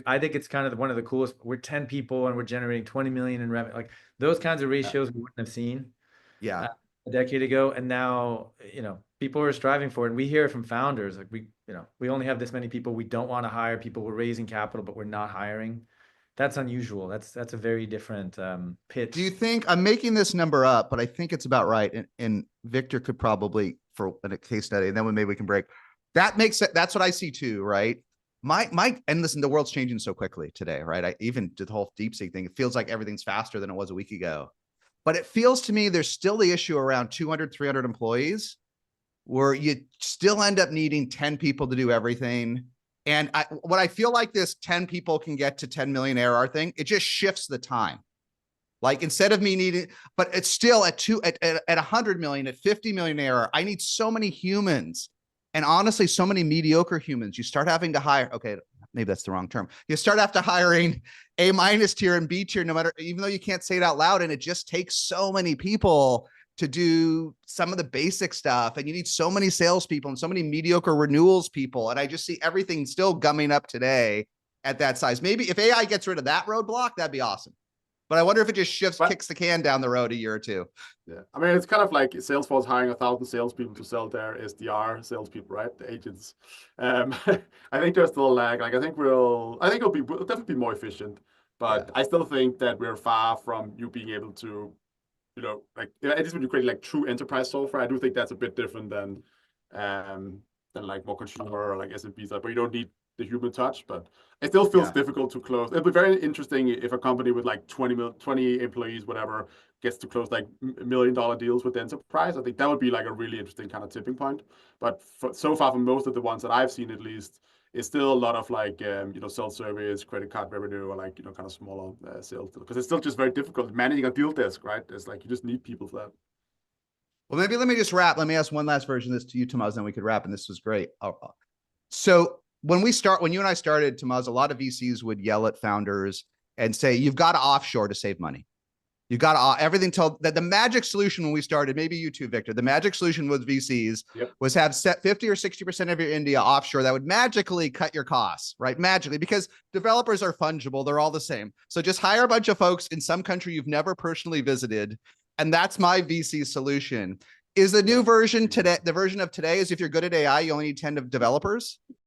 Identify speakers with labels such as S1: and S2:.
S1: I think it's kind of one of the coolest. We're 10 people and we're generating 20 million in revenue. Like those kinds of
S2: Yeah.
S1: ratios we wouldn't have seen
S2: Yeah.
S1: a decade ago. And now, people are striving for it. And we hear it from founders. Like we only have this many people. We don't want to hire people. We're raising capital, but we're not hiring. That's unusual. That's a very different
S2: Do you
S1: pitch.
S2: think I'm making this number up, but I think it's about right. And Victor could probably for a case study, and then maybe we can break. That makes it. That's what I see too, right? And listen, the world's changing so quickly today, right? I even did the whole DeepSeek thing. It feels like everything's faster than it was a week ago. But it feels to me there's still the issue around 200, 300 employees where you still end up needing 10 people to do everything. And what I feel like this 10 people can get to 10 million ARR thing, it just shifts the time. Like instead of me needing, but it's still at 100 million, at 50 million ARR, I need so many humans. And honestly, so many mediocre humans. You start having to hire, okay, maybe that's the wrong term. You start after hiring A- tier and B tier, no matter, even though you can't say it out loud. And it just takes so many people to do some of the basic stuff. And you need so many salespeople and so many mediocre renewals people. And I just see everything still gumming up today at that size. Maybe if AI gets rid of that roadblock, that'd be awesome. But I wonder if it just kicks the can down the road a year or two.
S3: Yeah, I mean, it's kind of like Salesforce hiring 1,000 salespeople to sell their SDR salespeople, right? The agents. I think there's still a lag. Like, I think we'll definitely be more efficient, but I still think that we're far from you being able to, like at least when you create like true enterprise software, I do think that's a bit different than like more consumer or like SMB stuff, but you don't need the human touch, but it still feels difficult to close. It'll be very interesting if a company with like 20 employees, whatever, gets to close like $1 million deals with the enterprise. I think that would be like a really interesting kind of tipping point. But so far, for most of the ones that I've seen, at least, it's still a lot of like self-service, credit card revenue, or like kind of smaller sales, because it's still just very difficult managing a deal desk, right? It's like you just need people for that.
S2: Well, maybe let me just wrap. Let me ask one last version of this to you, Tomas, then we could wrap. And this was great. So when you and I started, Tomas, a lot of VCs would yell at founders and say, you've got to offshore to save money. You got everything told that the magic solution when we started, maybe you too, Victor, the magic solution with VCs was have set 50 or 60% of your India offshore. That would magically cut your costs, right? Magically, because developers are fungible. They're all the same. So just hire a bunch of folks in some country you've never personally visited. And that's my VC solution. Is the new version today, the version of today is if you're good at AI, you only need 10 developers?